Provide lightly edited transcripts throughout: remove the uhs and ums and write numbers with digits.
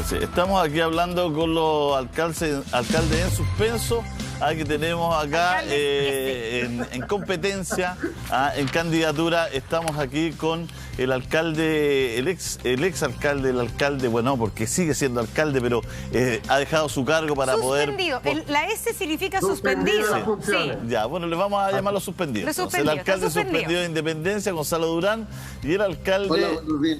Sí, estamos aquí hablando con los alcaldes en suspenso, que tenemos acá en competencia, en candidatura. Estamos aquí con el alcalde, el ex alcalde, bueno, porque sigue siendo alcalde, pero ha dejado su cargo para suspendido. La S significa suspendido. Sí. Ya, bueno, le vamos a llamarlo suspendido. El alcalde suspendido de Independencia, Gonzalo Durán, y el alcalde... Hola, buenos días.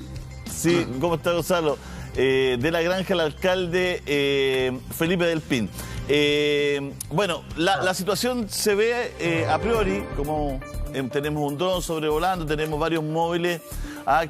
Sí, ¿cómo está, Gonzalo? De la Granja, el alcalde Felipe del Pin. Bueno, la situación se ve a priori, como tenemos un dron sobrevolando, tenemos varios móviles,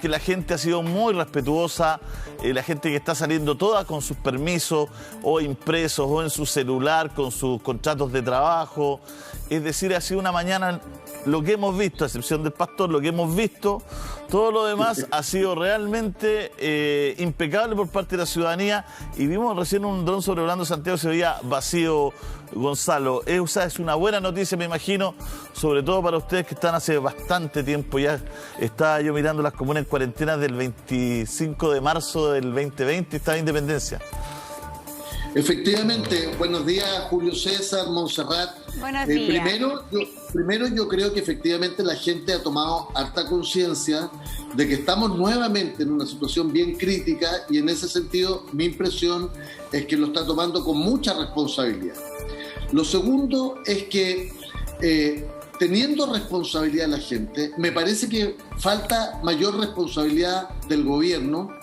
que la gente ha sido muy respetuosa, la gente que está saliendo toda con sus permisos o impresos o en su celular con sus contratos de trabajo. Es decir, ha sido una mañana, lo que hemos visto, a excepción del pastor, lo que hemos visto, todo lo demás ha sido realmente impecable por parte de la ciudadanía. Y vimos recién un dron sobrevolando Santiago, se veía vacío, Gonzalo. Es una buena noticia, me imagino, sobre todo para ustedes que están hace bastante tiempo. Ya estaba yo mirando las comunas en cuarentena del 25 de marzo del 2020 y estaba en Independencia. Efectivamente, buenos días, Julio César, Montserrat. Buenos días. Primero yo creo que efectivamente la gente ha tomado harta conciencia de que estamos nuevamente en una situación bien crítica, y en ese sentido mi impresión es que lo está tomando con mucha responsabilidad. Lo segundo es que teniendo responsabilidad la gente, me parece que falta mayor responsabilidad del gobierno,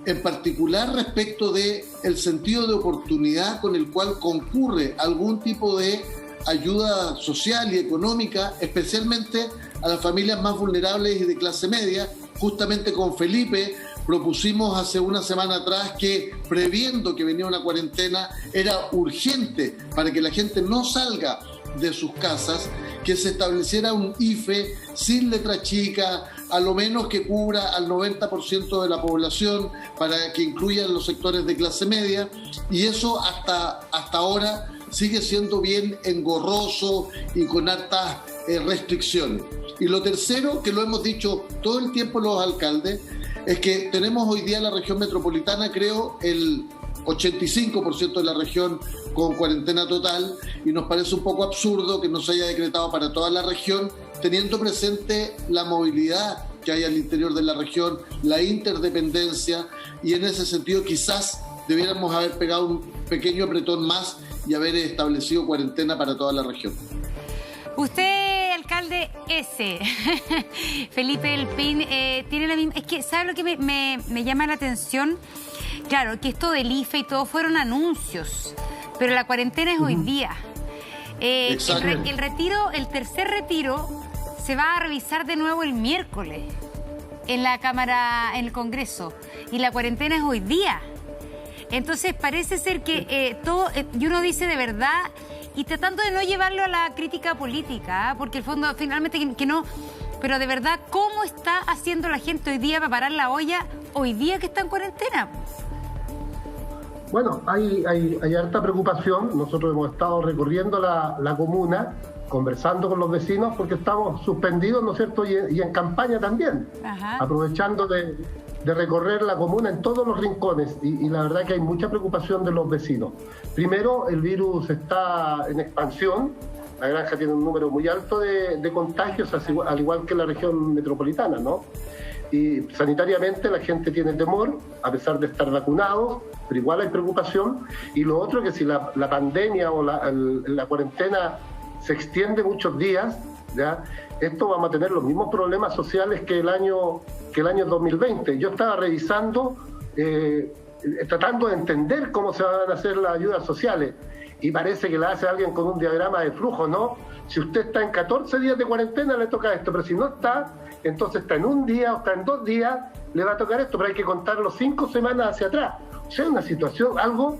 en particular respecto de el sentido de oportunidad con el cual concurre algún tipo de ayuda social y económica, especialmente a las familias más vulnerables y de clase media. Justamente con Felipe propusimos hace una semana atrás que, previendo que venía una cuarentena, era urgente para que la gente no salga de sus casas, que se estableciera un IFE sin letra chica, a lo menos que cubra al 90% de la población, para que incluyan los sectores de clase media, y eso hasta ahora sigue siendo bien engorroso y con hartas restricciones. Y lo tercero, que lo hemos dicho todo el tiempo los alcaldes, es que tenemos hoy día la región metropolitana, creo, el 85% de la región con cuarentena total, y nos parece un poco absurdo que no se haya decretado para toda la región, teniendo presente la movilidad que hay al interior de la región, la interdependencia, y en ese sentido quizás debiéramos haber pegado un pequeño apretón más y haber establecido cuarentena para toda la región. Usted, alcalde Felipe del Pin, tiene la misma... Es que, ¿sabe lo que me llama la atención? Claro, que esto del IFE y todo fueron anuncios, pero la cuarentena es hoy día. El tercer retiro se va a revisar de nuevo el miércoles en la Cámara, en el Congreso, y la cuarentena es hoy día. Entonces parece ser que todo, y uno dice de verdad, y tratando de no llevarlo a la crítica política, porque el fondo finalmente que no, pero de verdad, ¿cómo está haciendo la gente hoy día para parar la olla hoy día que está en cuarentena? Bueno, hay harta preocupación. Nosotros hemos estado recorriendo la comuna, conversando con los vecinos, porque estamos suspendidos, ¿no es cierto?, y en campaña también. Ajá. Aprovechando de recorrer la comuna en todos los rincones, y la verdad que hay mucha preocupación de los vecinos. Primero, el virus está en expansión. La Granja tiene un número muy alto de contagios, al igual que la región metropolitana, ¿no? Y sanitariamente la gente tiene temor, a pesar de estar vacunados, pero igual hay preocupación. Y lo otro, que si la pandemia o la cuarentena se extiende muchos días, ¿ya?, esto vamos a tener los mismos problemas sociales que el año 2020. Yo estaba revisando, tratando de entender cómo se van a hacer las ayudas sociales, y parece que la hace alguien con un diagrama de flujo, ¿no? Si usted está en 14 días de cuarentena, le toca esto, pero si no está, entonces está en un día o está en 2 días, le va a tocar esto, pero hay que contarlo 5 semanas hacia atrás. O sea, una situación, algo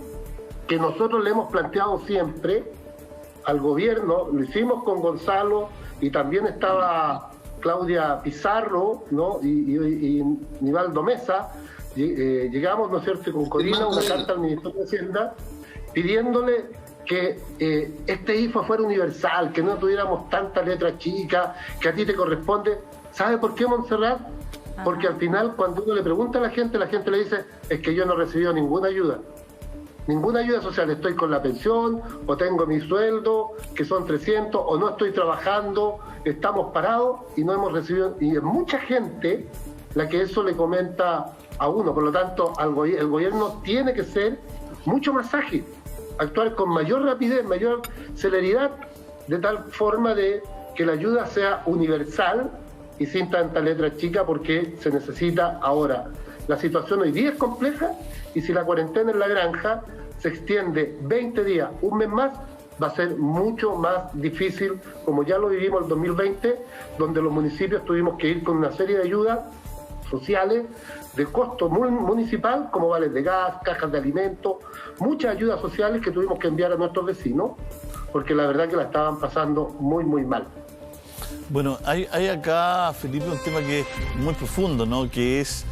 que nosotros le hemos planteado siempre al gobierno, lo hicimos con Gonzalo, y también estaba Claudia Pizarro, ¿no?, y Nivaldo Mesa. Llegamos, ¿no es cierto?, con Corina, una carta al Ministerio de Hacienda pidiéndole que este IFE fuera universal, que no tuviéramos tanta letra chica, que a ti te corresponde. ¿Sabe por qué, Montserrat? Porque al final, cuando uno le pregunta a la gente le dice, es que yo no he recibido ninguna ayuda social, estoy con la pensión, o tengo mi sueldo, que son 300, o no estoy trabajando, estamos parados y no hemos recibido, y es mucha gente la que eso le comenta a uno. Por lo tanto, el gobierno tiene que ser mucho más ágil, actuar con mayor rapidez, mayor celeridad, de tal forma de que la ayuda sea universal y sin tanta letra chica, porque se necesita ahora. La situación hoy día es compleja, y si la cuarentena en la granja se extiende 20 días, un mes más, va a ser mucho más difícil, como ya lo vivimos el 2020, donde los municipios tuvimos que ir con una serie de ayudas sociales de costo municipal, como vales de gas, cajas de alimentos, muchas ayudas sociales que tuvimos que enviar a nuestros vecinos, porque la verdad que la estaban pasando muy, muy mal. Bueno, hay acá, Felipe, un tema que es muy profundo, ¿no? Que es,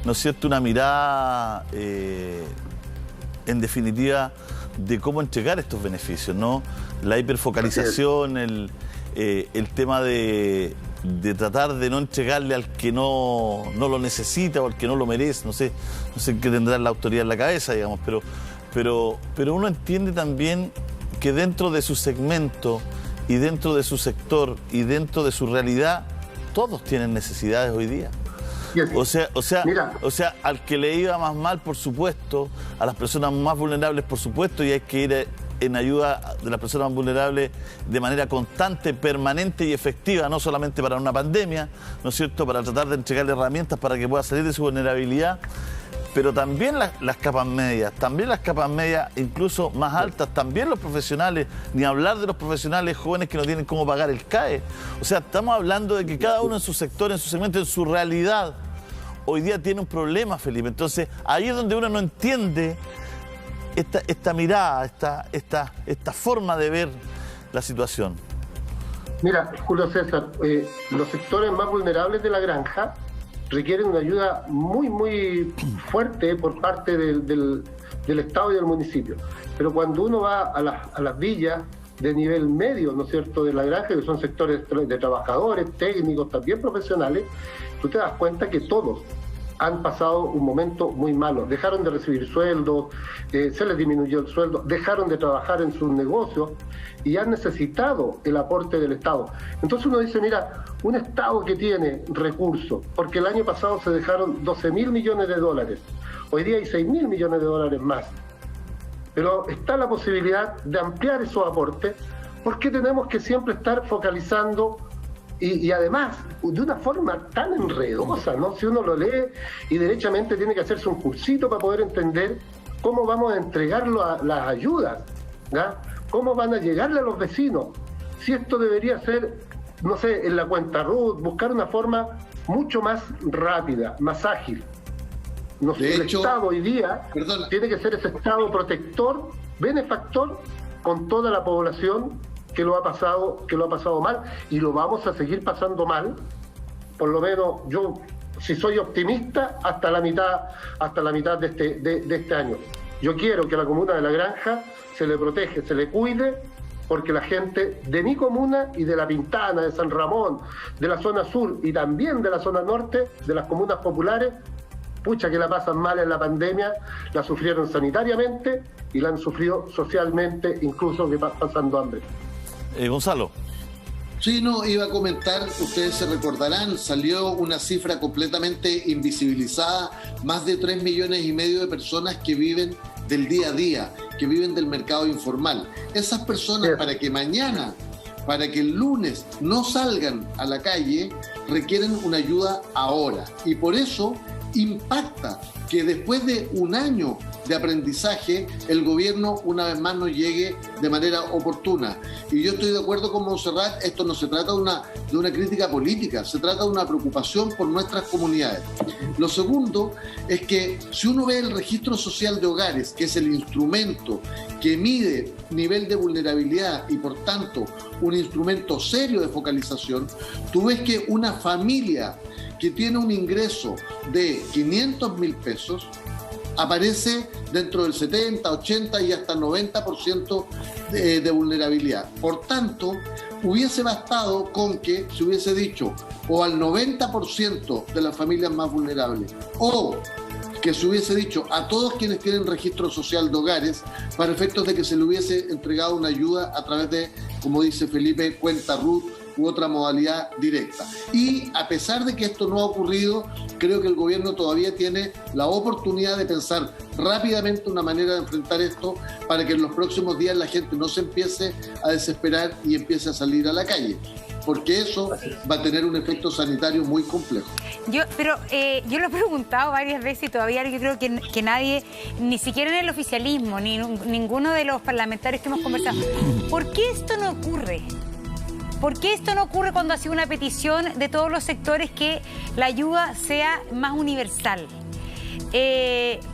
¿no es cierto?, una mirada, en definitiva, de cómo entregar estos beneficios, ¿no? La hiperfocalización, el tema de tratar de no entregarle al que no lo necesita o al que no lo merece, no sé qué tendrá la autoridad en la cabeza, digamos, pero uno entiende también que dentro de su segmento y dentro de su sector y dentro de su realidad, todos tienen necesidades hoy día. O sea, al que le iba más mal, por supuesto, a las personas más vulnerables, por supuesto, y hay que ir en ayuda de las personas más vulnerables de manera constante, permanente y efectiva, no solamente para una pandemia, ¿no es cierto?, para tratar de entregarle herramientas para que pueda salir de su vulnerabilidad, pero también las capas medias, incluso más altas, también los profesionales, ni hablar de los profesionales jóvenes que no tienen cómo pagar el CAE. O sea, estamos hablando de que cada uno en su sector, en su segmento, en su realidad, hoy día tiene un problema, Felipe. Entonces, ahí es donde uno no entiende esta mirada, esta forma de ver la situación. Mira, Julio César, los sectores más vulnerables de la granja requieren una ayuda muy, muy fuerte por parte del Estado y del municipio. Pero cuando uno va a las villas de nivel medio, ¿no es cierto?, de la granja, que son sectores de trabajadores, técnicos, también profesionales, tú te das cuenta que todos han pasado un momento muy malo. Dejaron de recibir sueldos, se les disminuyó el sueldo, dejaron de trabajar en sus negocios y han necesitado el aporte del Estado. Entonces uno dice, mira, un Estado que tiene recursos, porque el año pasado se dejaron 12.000 millones de dólares, hoy día hay 6.000 millones de dólares más, pero está la posibilidad de ampliar esos aportes. ¿Por qué tenemos que siempre estar focalizando y además de una forma tan enredosa, ¿no? Si uno lo lee y derechamente tiene que hacerse un cursito para poder entender cómo vamos a entregarlo a las ayudas, ¿ya? ¿Cómo van a llegarle a los vecinos? Si esto debería ser, no sé, en la cuenta RUT, buscar una forma mucho más rápida, más ágil. No sé, el Estado hoy día tiene que ser ese Estado protector, benefactor con toda la población que lo ha pasado mal, y lo vamos a seguir pasando mal. Por lo menos yo, si soy optimista, hasta la mitad de este año. Yo quiero que a la comuna de La Granja se le protege, se le cuide, porque la gente de mi comuna y de La Pintana, de San Ramón, de la zona sur y también de la zona norte, de las comunas populares, pucha que la pasan mal en la pandemia, la sufrieron sanitariamente y la han sufrido socialmente, incluso que pasando hambre. Gonzalo. Sí, no, iba a comentar, ustedes se recordarán, salió una cifra completamente invisibilizada, más de 3,5 millones de personas que viven del día a día, que viven del mercado informal. Esas personas, para que mañana, para que el lunes no salgan a la calle, requieren una ayuda ahora. Y por eso impacta que después de un año de aprendizaje, el gobierno una vez más no llegue de manera oportuna. Y yo estoy de acuerdo con Montserrat, esto no se trata de una crítica política, se trata de una preocupación por nuestras comunidades. Lo segundo es que si uno ve el registro social de hogares, que es el instrumento que mide nivel de vulnerabilidad y por tanto un instrumento serio de focalización, tú ves que una familia que tiene un ingreso de 500.000 pesos aparece dentro del 70, 80 y hasta 90% de vulnerabilidad. Por tanto, hubiese bastado con que se hubiese dicho o al 90% de las familias más vulnerables, o que se hubiese dicho a todos quienes tienen registro social de hogares, para efectos de que se le hubiese entregado una ayuda a través de, como dice Felipe, cuenta RUT u otra modalidad directa. Y a pesar de que esto no ha ocurrido, creo que el gobierno todavía tiene la oportunidad de pensar rápidamente una manera de enfrentar esto para que en los próximos días la gente no se empiece a desesperar y empiece a salir a la calle, porque eso va a tener un efecto sanitario muy complejo. Yo lo he preguntado varias veces y todavía yo creo que nadie, ni siquiera en el oficialismo, ni ninguno de los parlamentarios que hemos conversado, ¿por qué esto no ocurre? ¿Por qué esto no ocurre cuando ha sido una petición de todos los sectores que la ayuda sea más universal?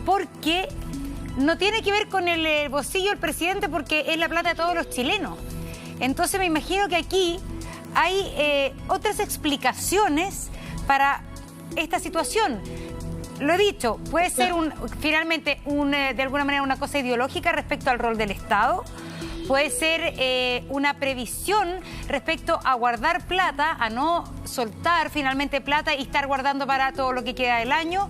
Porque no tiene que ver con el bolsillo del presidente, porque es la plata de todos los chilenos. Entonces me imagino que aquí hay otras explicaciones para esta situación. Lo he dicho, puede ser finalmente de alguna manera una cosa ideológica respecto al rol del Estado. Puede ser una previsión respecto a guardar plata, a no soltar finalmente plata y estar guardando para todo lo que queda del año,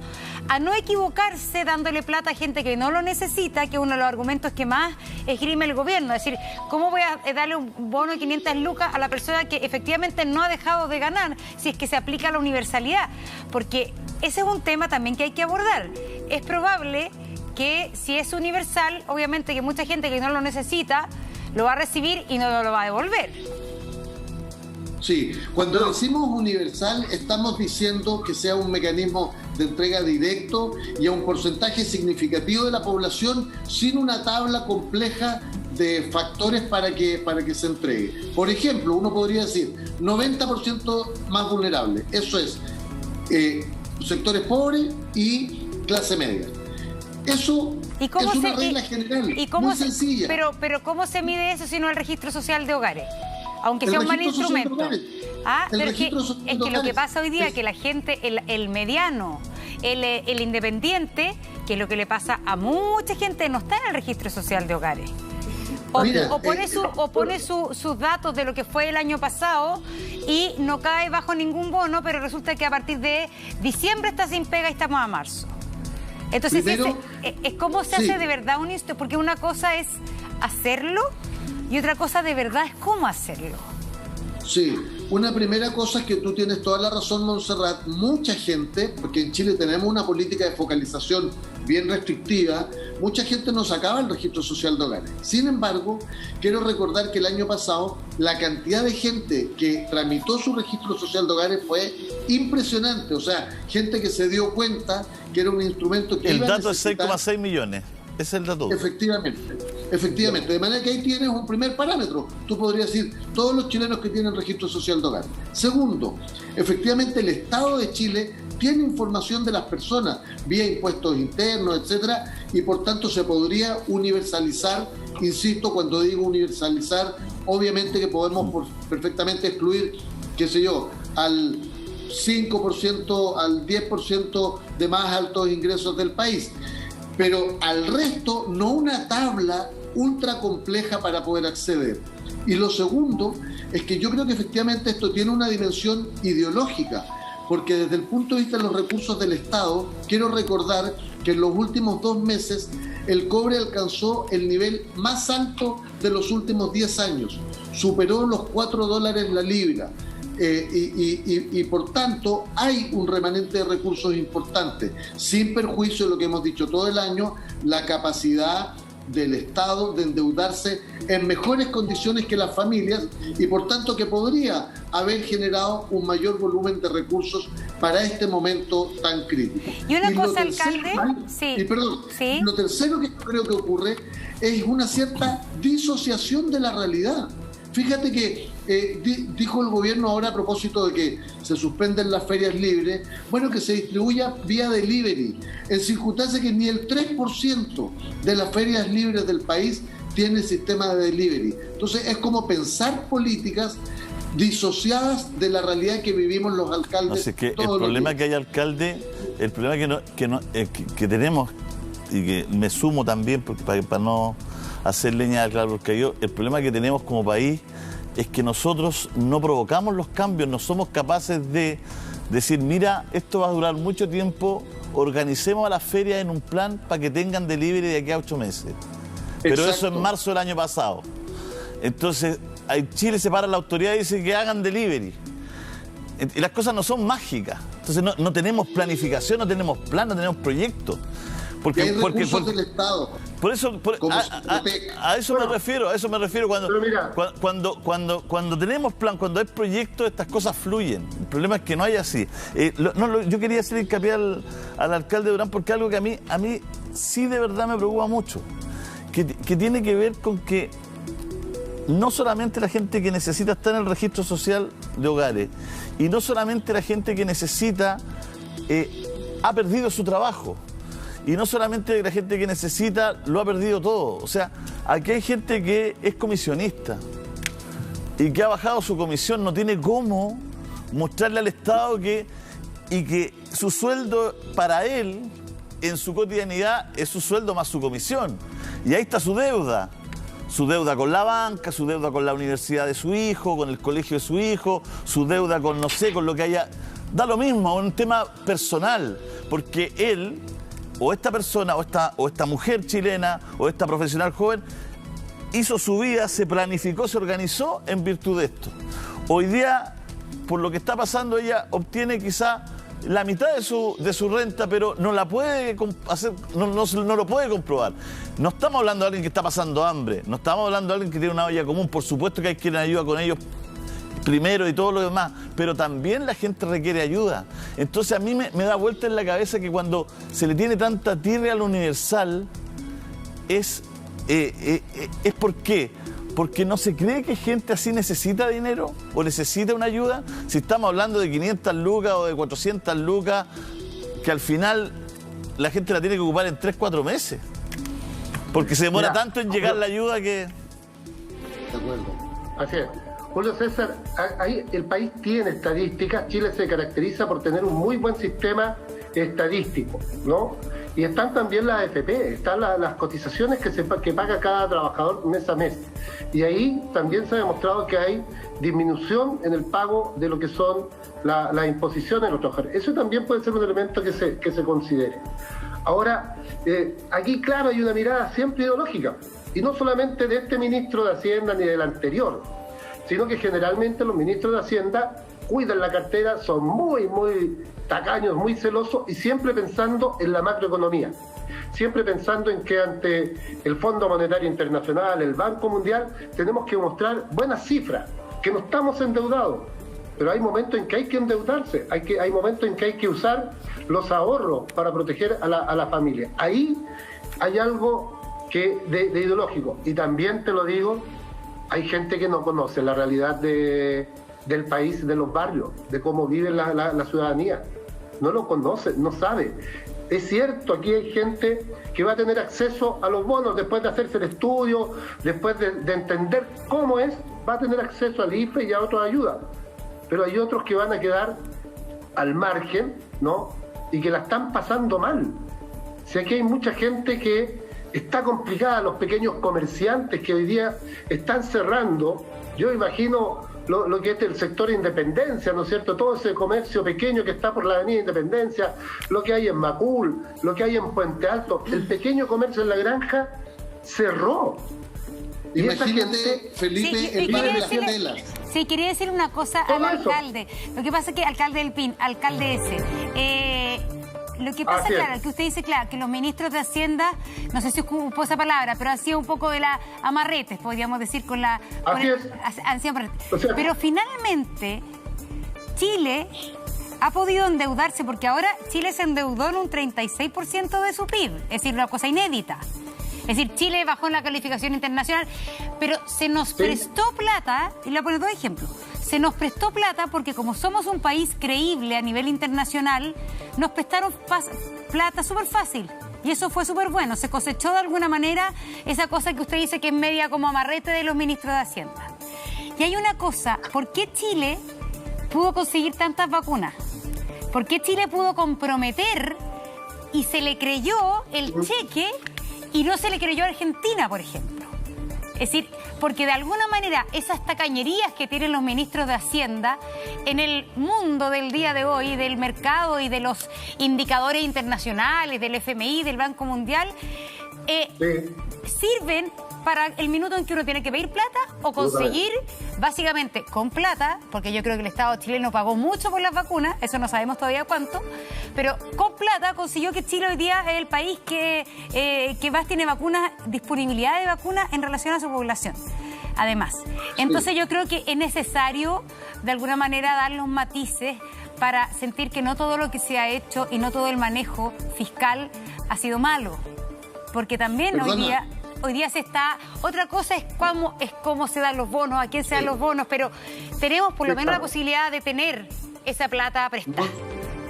a no equivocarse dándole plata a gente que no lo necesita, que es uno de los argumentos que más esgrime el gobierno. Es decir, ¿cómo voy a darle un bono de 500 lucas a la persona que efectivamente no ha dejado de ganar si es que se aplica la universalidad? Porque ese es un tema también que hay que abordar. Es probable que si es universal, obviamente que mucha gente que no lo necesita lo va a recibir y no lo va a devolver. Sí, cuando decimos universal estamos diciendo que sea un mecanismo de entrega directo y a un porcentaje significativo de la población sin una tabla compleja de factores para que se entregue. Por ejemplo, uno podría decir 90% más vulnerable, eso es sectores pobres y clase media. Eso es una regla general, muy sencilla. Pero ¿cómo se mide eso si no el registro social de hogares? Aunque sea un mal instrumento. Pero es que lo que pasa hoy día es que la gente, el mediano, el independiente, que es lo que le pasa a mucha gente, no está en el registro social de hogares. O pone sus datos de lo que fue el año pasado y no cae bajo ningún bono, pero resulta que a partir de diciembre está sin pega y estamos a marzo. Entonces, es cómo se hace de verdad un instrumento, porque una cosa es hacerlo y otra cosa de verdad es cómo hacerlo. Sí, una primera cosa es que tú tienes toda la razón, Montserrat. Mucha gente, porque en Chile tenemos una política de focalización bien restrictiva, mucha gente no sacaba el registro social de hogares. Sin embargo, quiero recordar que el año pasado la cantidad de gente que tramitó su registro social de hogares fue impresionante. O sea, gente que se dio cuenta que era un instrumento que... El dato es 6,6 millones. Ese es el dato. Efectivamente. De manera que ahí tienes un primer parámetro. Tú podrías decir, todos los chilenos que tienen registro social de hogar. Segundo, efectivamente el Estado de Chile tiene información de las personas vía impuestos internos, etcétera, y por tanto se podría universalizar. Insisto, cuando digo universalizar, obviamente que podemos perfectamente excluir, qué sé yo, al 5%, al 10% de más altos ingresos del país. Pero al resto no una tabla ultra compleja para poder acceder. Y lo segundo es que yo creo que efectivamente esto tiene una dimensión ideológica, porque desde el punto de vista de los recursos del Estado, quiero recordar que en los últimos 2 meses el cobre alcanzó el nivel más alto de los últimos 10 años, superó los $4 la libra. Y por tanto hay un remanente de recursos importante, sin perjuicio de lo que hemos dicho todo el año, la capacidad del Estado de endeudarse en mejores condiciones que las familias y por tanto que podría haber generado un mayor volumen de recursos para este momento tan crítico. Y una cosa, alcalde, lo tercero que creo que ocurre es una cierta disociación de la realidad. Fíjate que dijo el gobierno ahora a propósito de que se suspenden las ferias libres, bueno, que se distribuya vía delivery, en circunstancias que ni el 3% de las ferias libres del país tiene sistema de delivery. Entonces es como pensar políticas disociadas de la realidad que vivimos los alcaldes. Así que el problema que hay, alcalde, el problema que tenemos, y que me sumo también porque para no hacer leña del árbol caído, el problema que tenemos como país es que nosotros no provocamos los cambios, no somos capaces de decir, mira, esto va a durar mucho tiempo, organicemos a las ferias en un plan para que tengan delivery de aquí a 8 meses. Pero exacto, eso en marzo del año pasado. Entonces, Chile se para la autoridad y dice que hagan delivery. Y las cosas no son mágicas. Entonces no tenemos planificación, no tenemos plan, no tenemos proyecto. Porque del Estado. Por eso, a eso me refiero, cuando tenemos plan, cuando hay proyecto, estas cosas fluyen. El problema es que no hay así. Yo quería hacer hincapié al alcalde Durán porque algo que a mí sí de verdad me preocupa mucho, que tiene que ver con que no solamente la gente que necesita estar en el registro social de hogares y no solamente la gente que necesita ha perdido su trabajo. Y no solamente la gente que necesita lo ha perdido todo. O sea, aquí hay gente que es comisionista y que ha bajado su comisión, no tiene cómo mostrarle al Estado que su sueldo para él, en su cotidianidad, es su sueldo más su comisión. Y ahí está su deuda. Su deuda con la banca, su deuda con la universidad de su hijo, con el colegio de su hijo, su deuda con, no sé, con lo que haya. Da lo mismo, es un tema personal, porque él, o esta persona, o esta mujer chilena, o esta profesional joven, hizo su vida, se planificó, se organizó en virtud de esto. Hoy día, por lo que está pasando, ella obtiene quizá la mitad de su renta, pero no la puede hacer, no lo puede comprobar. No estamos hablando de alguien que está pasando hambre, no estamos hablando de alguien que tiene una olla común. Por supuesto que hay quien ayuda con ellos primero y todo lo demás, pero también la gente requiere ayuda. Entonces a mí me da vuelta en la cabeza que cuando se le tiene tanta tirria al universal, ¿es por qué? Porque no se cree que gente así necesita dinero o necesita una ayuda. Si estamos hablando de 500 lucas o de 400 lucas, que al final la gente la tiene que ocupar en 3-4 meses. Porque se demora tanto en llegar la ayuda que... De acuerdo. Así es. Julio César, ahí el país tiene estadísticas. Chile se caracteriza por tener un muy buen sistema estadístico, ¿no? Y están también las AFP, están las cotizaciones que paga cada trabajador mes a mes. Y ahí también se ha demostrado que hay disminución en el pago de lo que son las imposiciones de los trabajadores. Eso también puede ser un elemento que se considere. Ahora, aquí claro hay una mirada siempre ideológica, y no solamente de este ministro de Hacienda ni del anterior, sino que generalmente los ministros de Hacienda cuidan la cartera, son muy tacaños, muy celosos y siempre pensando en la macroeconomía. Siempre pensando en que ante el Fondo Monetario Internacional, el Banco Mundial, tenemos que mostrar buenas cifras, que no estamos endeudados. Pero hay momentos en que hay que endeudarse, hay momentos en que hay que usar los ahorros para proteger a la familia. Ahí hay algo de ideológico. Y también te lo digo, hay gente que no conoce la realidad del país, de los barrios, de cómo vive la ciudadanía. No lo conoce, no sabe. Es cierto, aquí hay gente que va a tener acceso a los bonos después de hacerse el estudio, después de entender cómo es, va a tener acceso al IFE y a otras ayudas. Pero hay otros que van a quedar al margen, ¿no? Y que la están pasando mal. Si aquí hay mucha gente que está complicada, los pequeños comerciantes que hoy día están cerrando. Yo imagino lo que es el sector Independencia, ¿no es cierto? Todo ese comercio pequeño que está por la avenida Independencia, lo que hay en Macul, lo que hay en Puente Alto, el pequeño comercio en La Granja cerró. Imagínate, Felipe, el barrio de Las Telas. Sí, quería decir una cosa al alcalde. Lo que pasa es que alcalde del PIN, alcalde ese... Lo que pasa, claro, que usted dice, claro, que los ministros de Hacienda, no sé si ocupó esa palabra, pero ha sido un poco de la amarretes, podríamos decir, con la... Han sido amarretes. O sea, pero finalmente, Chile ha podido endeudarse, porque ahora Chile se endeudó en un 36% de su PIB, es decir, una cosa inédita. Es decir, Chile bajó en la calificación internacional, pero se nos prestó plata, y le voy a poner dos ejemplos. Se nos prestó plata porque como somos un país creíble a nivel internacional, nos prestaron plata súper fácil. Y eso fue súper bueno. Se cosechó de alguna manera esa cosa que usted dice que es media como amarrete de los ministros de Hacienda. Y hay una cosa, ¿por qué Chile pudo conseguir tantas vacunas? ¿Por qué Chile pudo comprometer y se le creyó el cheque y no se le creyó a Argentina, por ejemplo? Es decir, porque de alguna manera esas tacañerías que tienen los ministros de Hacienda en el mundo del día de hoy, del mercado y de los indicadores internacionales, del FMI, del Banco Mundial, sirven para el minuto en que uno tiene que pedir plata o conseguir, básicamente con plata, porque yo creo que el Estado chileno pagó mucho por las vacunas, eso no sabemos todavía cuánto, pero con plata consiguió que Chile hoy día es el país que más tiene vacunas, disponibilidad de vacunas en relación a su población. Además, entonces yo creo que es necesario de alguna manera dar los matices para sentir que no todo lo que se ha hecho y no todo el manejo fiscal ha sido malo, porque también hoy día se está... Otra cosa es cómo se dan los bonos, a quién se dan los bonos, pero tenemos por lo menos la posibilidad de tener esa plata prestada.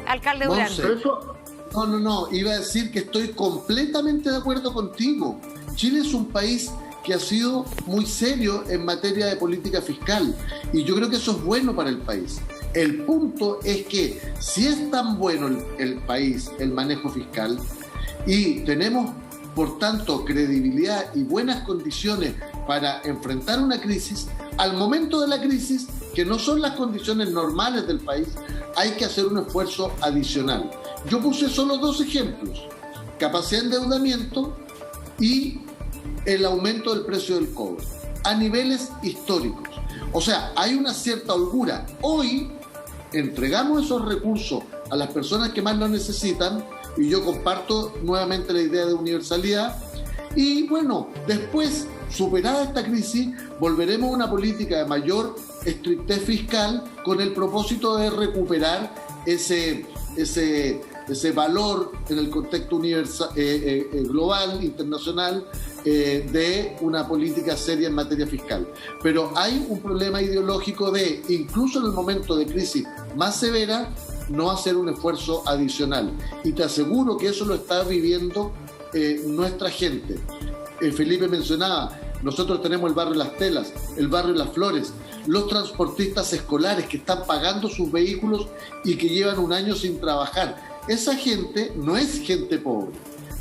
Alcalde Durán. No, iba a decir que estoy completamente de acuerdo contigo. Chile es un país que ha sido muy serio en materia de política fiscal y yo creo que eso es bueno para el país. El punto es que si es tan bueno el país, el manejo fiscal, y tenemos por tanto credibilidad y buenas condiciones para enfrentar una crisis, al momento de la crisis, que no son las condiciones normales del país, hay que hacer un esfuerzo adicional. Yo puse solo 2 ejemplos: capacidad de endeudamiento y el aumento del precio del cobre a niveles históricos. O sea, hay una cierta holgura. Hoy entregamos esos recursos a las personas que más lo necesitan, y yo comparto nuevamente la idea de universalidad. Y bueno, después, superada esta crisis, volveremos a una política de mayor estrictez fiscal con el propósito de recuperar ese valor en el contexto universal, global, internacional, de una política seria en materia fiscal. Pero hay un problema ideológico de, incluso en el momento de crisis más severa, no hacer un esfuerzo adicional. Y te aseguro que eso lo está viviendo nuestra gente. Felipe mencionaba, nosotros tenemos el barrio Las Telas, el barrio Las Flores, los transportistas escolares que están pagando sus vehículos y que llevan un año sin trabajar. Esa gente no es gente pobre,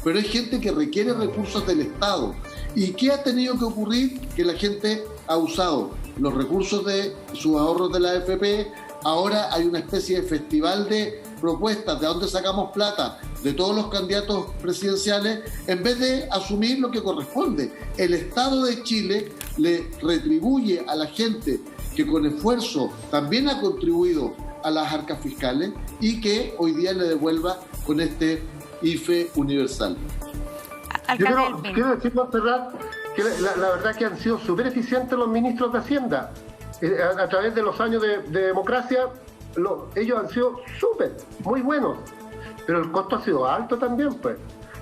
pero es gente que requiere recursos del Estado. ¿Y qué ha tenido que ocurrir? Que la gente ha usado los recursos de sus ahorros de la AFP. Ahora hay una especie de festival de propuestas de dónde sacamos plata de todos los candidatos presidenciales, en vez de asumir lo que corresponde. El Estado de Chile le retribuye a la gente que con esfuerzo también ha contribuido a las arcas fiscales y que hoy día le devuelva con este IFE universal. Yo quiero decir, Montserrat, que la verdad que han sido súper eficientes los ministros de Hacienda. A través de los años de democracia, ellos han sido muy buenos, pero el costo ha sido alto también, pues.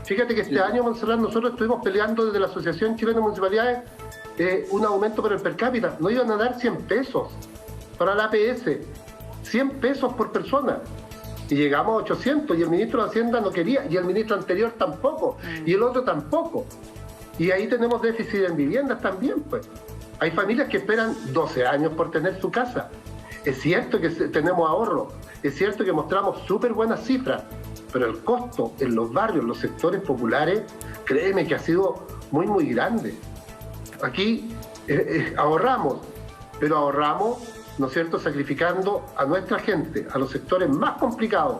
Fíjate que este año, Montserrat, nosotros estuvimos peleando desde la Asociación Chilena de Municipalidades un aumento para el per cápita. Nos iban a dar 100 pesos para la APS, 100 pesos por persona. Y llegamos a 800 y el ministro de Hacienda no quería, y el ministro anterior tampoco, y el otro tampoco. Y ahí tenemos déficit en viviendas también, pues. Hay familias que esperan 12 años por tener su casa. Es cierto que tenemos ahorro, es cierto que mostramos súper buenas cifras, pero el costo en los barrios, en los sectores populares, créeme que ha sido muy, muy grande. Aquí ahorramos, pero ahorramos, ¿no es cierto?, sacrificando a nuestra gente, a los sectores más complicados.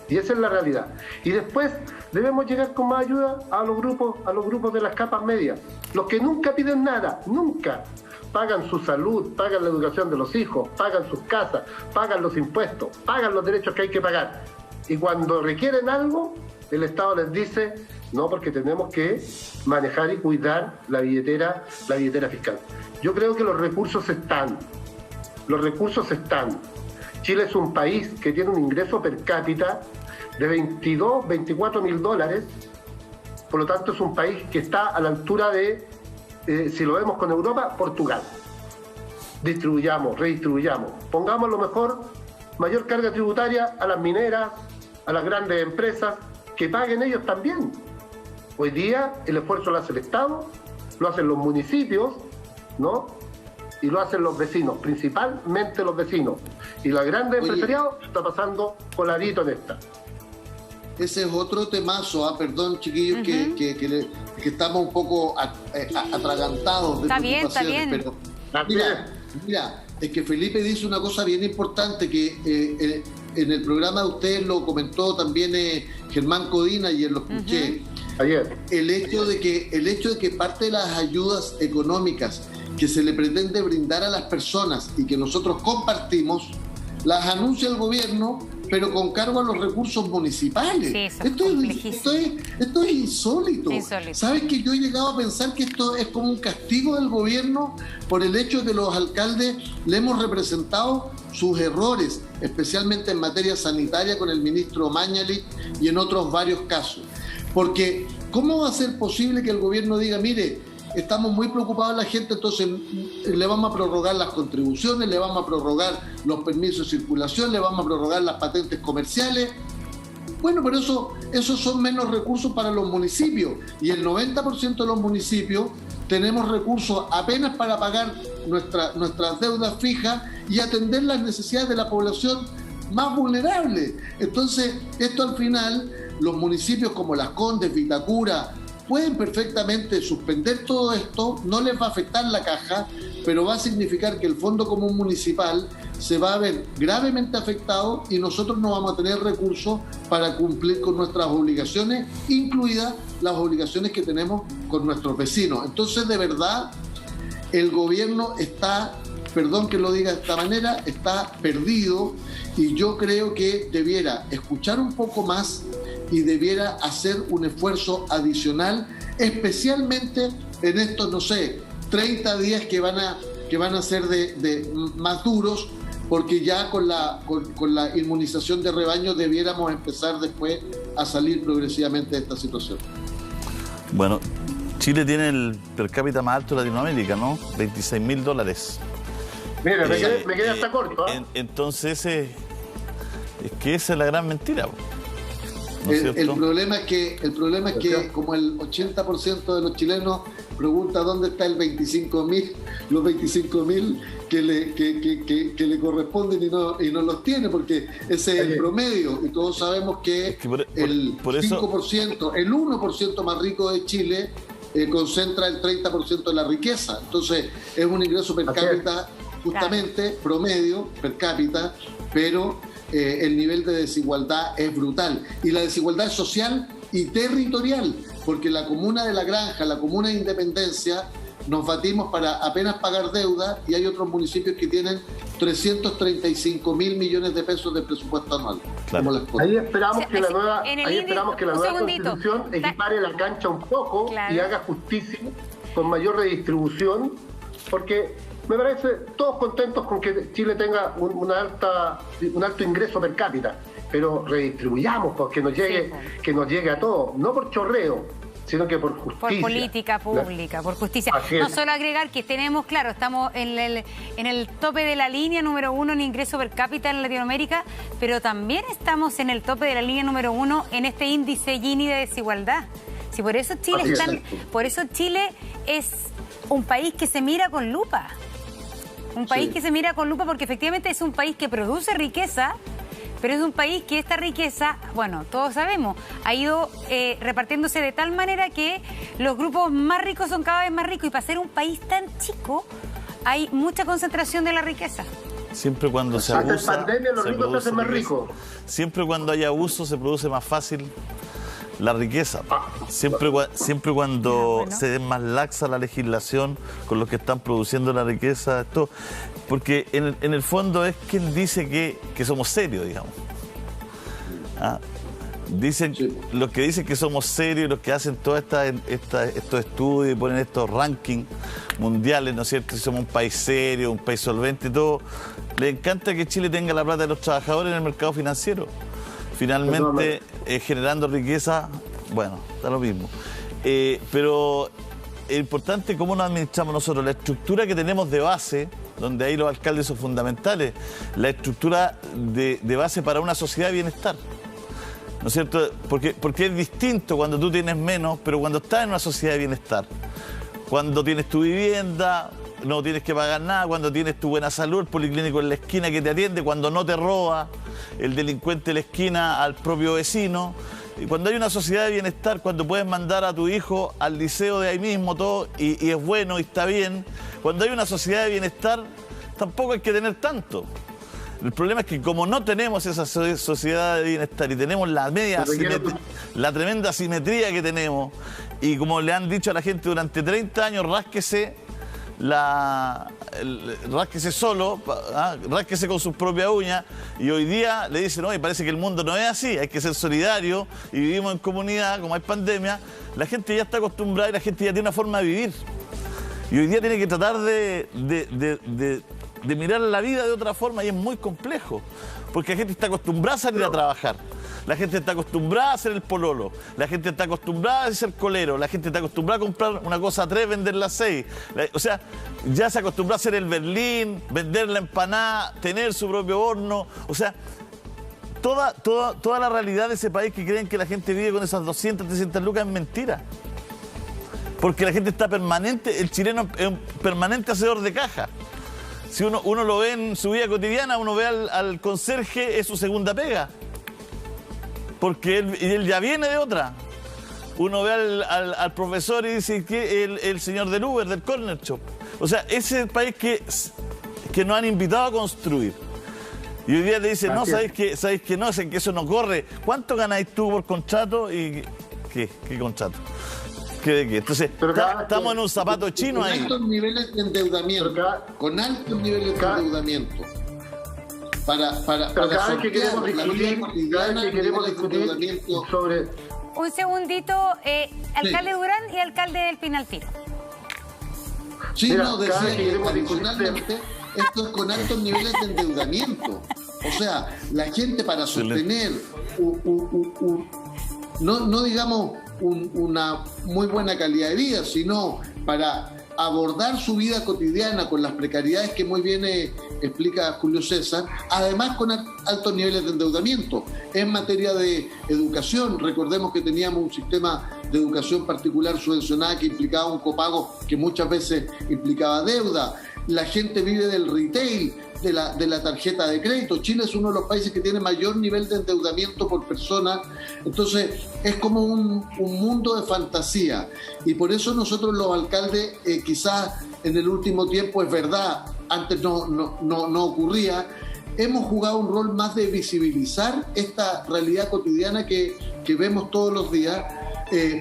Y esa es la realidad. Y después debemos llegar con más ayuda a los grupos de las capas medias. Los que nunca piden nada, nunca. Pagan su salud, pagan la educación de los hijos, pagan sus casas, pagan los impuestos, pagan los derechos que hay que pagar. Y cuando requieren algo, el Estado les dice, no, porque tenemos que manejar y cuidar la billetera fiscal. Yo creo que los recursos están. Chile es un país que tiene un ingreso per cápita de 24 mil dólares, por lo tanto es un país que está a la altura de, si lo vemos con Europa, Portugal. Distribuyamos, redistribuyamos, pongamos lo mejor, mayor carga tributaria a las mineras, a las grandes empresas, que paguen ellos también. Hoy día el esfuerzo lo hace el Estado, lo hacen los municipios, ¿no? Y lo hacen los vecinos, principalmente los vecinos. Y la grande empresariado está pasando coladito en esta. ese es otro temazo. Perdón, chiquillos, que estamos un poco atragantados de preocupaciones. Pero mira, es que Felipe dice una cosa bien importante que en el programa de ustedes lo comentó también Germán Codina, ayer lo escuché. Ayer. El hecho de que parte de las ayudas económicas que se le pretende brindar a las personas y que nosotros compartimos, las anuncia el gobierno, pero con cargo a los recursos municipales. Sí, esto es insólito. ¿Sabes que yo he llegado a pensar que esto es como un castigo del gobierno por el hecho de que los alcaldes le hemos representado sus errores, especialmente en materia sanitaria con el ministro Mañalich y en otros varios casos? Porque ¿cómo va a ser posible que el gobierno diga, mire, estamos muy preocupados la gente, entonces le vamos a prorrogar las contribuciones, le vamos a prorrogar los permisos de circulación, le vamos a prorrogar las patentes comerciales? Bueno, pero esos son menos recursos para los municipios, y el 90% de los municipios tenemos recursos apenas para pagar nuestras deudas fijas y atender las necesidades de la población más vulnerable. Entonces, esto al final, los municipios como Las Condes, Vitacura, pueden perfectamente suspender todo esto, no les va a afectar la caja, pero va a significar que el Fondo Común Municipal se va a ver gravemente afectado y nosotros no vamos a tener recursos para cumplir con nuestras obligaciones, incluidas las obligaciones que tenemos con nuestros vecinos. Entonces, de verdad, el gobierno está, perdón que lo diga de esta manera, está perdido, y yo creo que debiera escuchar un poco más y debiera hacer un esfuerzo adicional, especialmente en estos, no sé, 30 días que van a ser de más duros, porque ya con la inmunización de rebaño debiéramos empezar después a salir progresivamente de esta situación. Bueno, Chile tiene el per cápita más alto de Latinoamérica, ¿no? $26.000. Mira, me quedé hasta corto. Entonces, es que esa es la gran mentira. ¿No es el problema es que como el 80% de los chilenos pregunta dónde está el 25.000, los 25.000 que le corresponden y no los tiene, porque ese es el promedio, y todos sabemos que el 5%, el 1% más rico de Chile concentra el 30% de la riqueza. Entonces es un ingreso per cápita justamente promedio per cápita, pero el nivel de desigualdad es brutal, y la desigualdad es social y territorial, porque la comuna de La Granja, la comuna de Independencia, nos batimos para apenas pagar deuda, y hay otros municipios que tienen 335.000 millones de pesos de presupuesto anual. Claro. Ahí esperamos que la nueva Constitución equipare la cancha un poco y haga justicia con mayor redistribución, porque me parece todos contentos con que Chile tenga un alto ingreso per cápita, pero redistribuyamos porque que nos llegue a todos, no por chorreo, sino que por justicia. Por política pública, por justicia. No solo agregar que tenemos, claro, estamos en el tope de la línea número 1 en ingreso per cápita en Latinoamérica, pero también estamos en el tope de la línea número 1 en este índice Gini de desigualdad. Sí, por eso Chile es un país que se mira con lupa. Un país que se mira con lupa porque efectivamente es un país que produce riqueza, pero es un país que esta riqueza, bueno, todos sabemos, ha ido repartiéndose de tal manera que los grupos más ricos son cada vez más ricos, y para ser un país tan chico hay mucha concentración de la riqueza. Siempre cuando se abusa, hasta en pandemia los ricos se hacen más ricos. Siempre cuando hay abuso se produce más fácil la riqueza. Siempre cuando se den más laxa la legislación con los que están produciendo la riqueza, esto, porque en el fondo es quien dice que somos serios, digamos. Los que dicen que somos serios, los que hacen todos estos estudios y ponen estos rankings mundiales, ¿no es cierto? Si somos un país serio, un país solvente y todo, les encanta que Chile tenga la plata de los trabajadores en el mercado financiero. Finalmente, generando riqueza, bueno, da lo mismo. Pero es importante cómo nos administramos nosotros, la estructura que tenemos de base, donde ahí los alcaldes son fundamentales, la estructura de base para una sociedad de bienestar. ¿No es cierto? Porque es distinto cuando tú tienes menos, pero cuando estás en una sociedad de bienestar. Cuando tienes tu vivienda, no tienes que pagar nada, cuando tienes tu buena salud, el policlínico en la esquina que te atiende, cuando no te roba el delincuente de la esquina al propio vecino, cuando hay una sociedad de bienestar, cuando puedes mandar a tu hijo al liceo de ahí mismo todo y es bueno y está bien, cuando hay una sociedad de bienestar tampoco hay que tener tanto. El problema es que como no tenemos esa sociedad de bienestar y tenemos la tremenda asimetría que tenemos, y como le han dicho a la gente durante 30 años, rásquese solo, rásquese con sus propias uñas, y hoy día le dicen, oye, parece que el mundo no es así, hay que ser solidario y vivimos en comunidad, como hay pandemia. La gente ya está acostumbrada y la gente ya tiene una forma de vivir. Y hoy día tiene que tratar de mirar la vida de otra forma, y es muy complejo, porque la gente está acostumbrada a salir a trabajar. La gente está acostumbrada a hacer el pololo, la gente está acostumbrada a ser colero, la gente está acostumbrada a comprar una cosa a 3, venderla a 6. O sea, ya se acostumbra a hacer el berlín, vender la empanada, tener su propio horno. O sea, toda la realidad de ese país que creen que la gente vive con esas 200, 300 lucas es mentira. Porque la gente está permanente, el chileno es un permanente hacedor de caja. Si uno lo ve en su vida cotidiana, uno ve al conserje, es su segunda pega. Porque él ya viene de otra. Uno ve al profesor y dice que el señor del Uber, del Corner Shop. O sea, ese es el país que nos han invitado a construir. Y hoy día te dicen, no, ¿sabéis que no? Que eso no corre. ¿Cuánto ganáis tú por contrato? ¿Y qué contrato? ¿Qué de qué? Entonces, estamos en un zapato chino ahí. Con altos niveles de endeudamiento. Con altos niveles de endeudamiento. Para cada vez que queremos discutir sobre... Un segundito, alcalde Durán y alcalde del Pinaltino. Sí, no, decía que adicionalmente esto es con altos niveles de endeudamiento. O sea, la gente para sostener no digamos una muy buena calidad de vida, sino para abordar su vida cotidiana con las precariedades que muy bien explica Julio César, además con altos niveles de endeudamiento. En materia de educación, recordemos que teníamos un sistema de educación particular subvencionada que implicaba un copago que muchas veces implicaba deuda. La gente vive del retail, de la tarjeta de crédito. Chile es uno de los países que tiene mayor nivel de endeudamiento por persona. Entonces es como un mundo de fantasía, y por eso nosotros los alcaldes quizás en el último tiempo, es verdad, antes no ocurría, hemos jugado un rol más de visibilizar esta realidad cotidiana que vemos todos los días.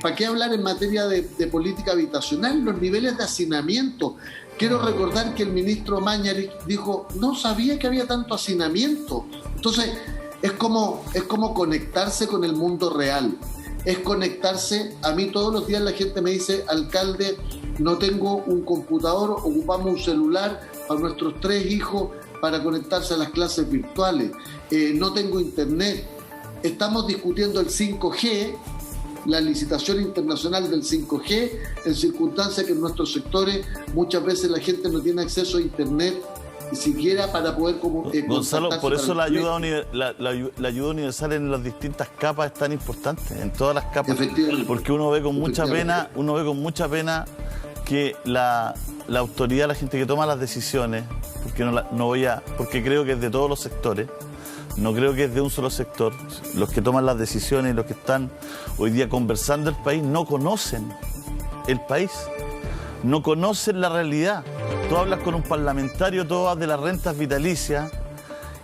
¿Para qué hablar en materia de política habitacional? Los niveles de hacinamiento. Quiero recordar que el ministro Mañalich dijo, no sabía que había tanto hacinamiento. Entonces, es como conectarse con el mundo real. Es conectarse, a mí todos los días la gente me dice, alcalde, no tengo un computador, ocupamos un celular para nuestros 3 hijos para conectarse a las clases virtuales. No tengo internet. Estamos discutiendo el 5G, la licitación internacional del 5G, en circunstancias que en nuestros sectores muchas veces la gente no tiene acceso a internet ni siquiera para poder Gonzalo, por eso la ayuda universal en las distintas capas es tan importante, en todas las capas, porque uno ve con mucha pena que la autoridad, la gente que toma las decisiones, porque creo que es de todos los sectores. No creo que es de un solo sector. Los que toman las decisiones, los que están hoy día conversando el país, no conocen el país, no conocen la realidad. Tú hablas con un parlamentario, tú hablas de las rentas vitalicias,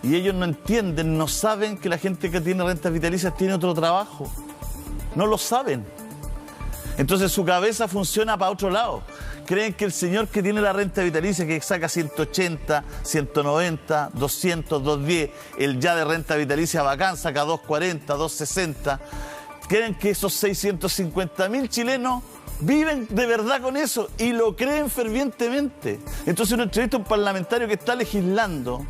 y ellos no entienden, no saben que la gente que tiene rentas vitalicias tiene otro trabajo. No lo saben. Entonces su cabeza funciona para otro lado. Creen que el señor que tiene la renta vitalicia, que saca 180, 190, 200, 210, el ya de renta vitalicia bacán saca 240, 260, creen que esos 650.000 chilenos viven de verdad con eso y lo creen fervientemente. Entonces uno entrevista a un parlamentario que está legislando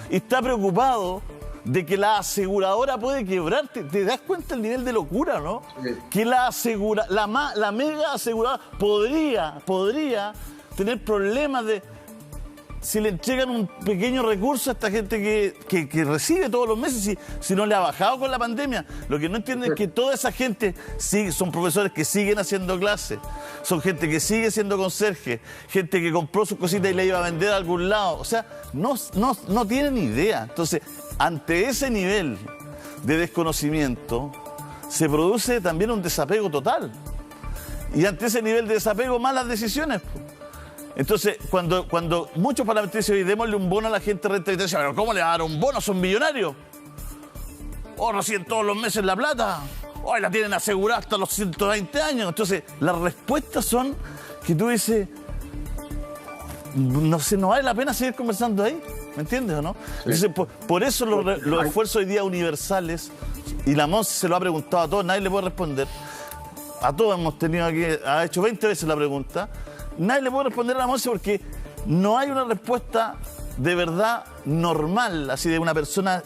y está preocupado de que la aseguradora puede quebrar. ¿Te das cuenta el nivel de locura, no? Sí. Que la mega aseguradora podría tener problemas de... Si le entregan un pequeño recurso a esta gente que recibe todos los meses, si no le ha bajado con la pandemia. Lo que no entienden es que toda esa gente son profesores que siguen haciendo clases, son gente que sigue siendo conserje, gente que compró sus cositas y la iba a vender a algún lado. O sea, no tienen idea. Entonces, ante ese nivel de desconocimiento, se produce también un desapego total. Y ante ese nivel de desapego, malas decisiones. Entonces, cuando muchos parlamentarios dicen, démosle un bono a la gente de renta vitalicia, pero ¿cómo le va a dar un bono? Son millonarios. O reciben todos los meses la plata. Hoy la tienen asegurada hasta los 120 años. Entonces, las respuestas son que tú dices, no sé, no vale la pena seguir conversando ahí. ¿Me entiendes o no? Sí. Entonces, por eso los esfuerzos hoy día universales, y la Monse se lo ha preguntado a todos, nadie le puede responder. A todos hemos tenido aquí, ha hecho 20 veces la pregunta. Nadie le puede responder a la Monse porque no hay una respuesta de verdad normal, así de una persona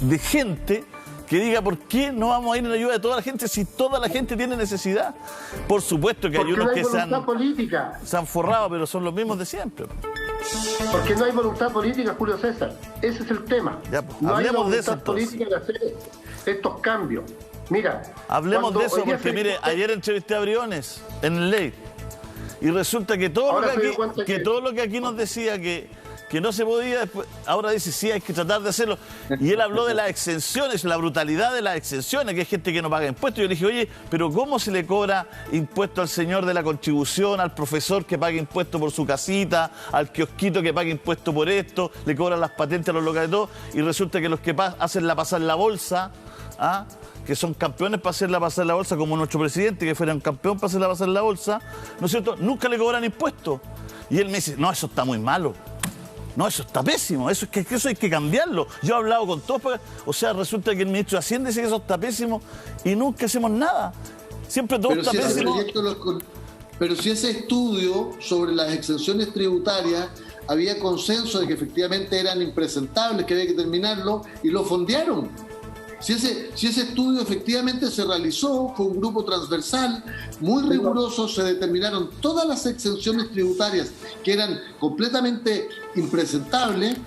de gente que diga por qué no vamos a ir en ayuda de toda la gente si toda la gente tiene necesidad. Por supuesto que hay unos que se han forrado, pero son los mismos de siempre. Porque no hay voluntad política, Julio César. Ese es el tema. Ya, pues, no hay voluntad de eso, política de hacer estos cambios. Mira, hablemos de eso porque, mire, ayer entrevisté a Briones en Ley y resulta que todo lo que aquí nos decía que no se podía, después, ahora dice sí, hay que tratar de hacerlo. Y él habló de las exenciones, la brutalidad de las exenciones, que hay gente que no paga impuestos. Yo le dije, oye, pero ¿cómo se le cobra impuesto al señor de la contribución, al profesor que paga impuesto por su casita, al kiosquito que paga impuesto por esto, le cobran las patentes a los locales y todo? Y resulta que los que hacen la pasar la bolsa, que son campeones para hacerla pasar la bolsa, como nuestro presidente, que fuera un campeón para hacerla pasar la bolsa, ¿no es cierto? Nunca le cobran impuestos. Y él me dice, no, eso está muy malo. No, eso está pésimo, eso hay que cambiarlo. Yo he hablado con todos, o sea, resulta que el ministro de Hacienda dice que eso está pésimo y nunca hacemos nada. Siempre todo está pésimo. Pero si ese estudio sobre las exenciones tributarias había consenso de que efectivamente eran impresentables, que había que terminarlo, y lo fondearon. Si ese estudio efectivamente se realizó, fue un grupo transversal, muy riguroso, se determinaron todas las exenciones tributarias que eran completamente impresentables,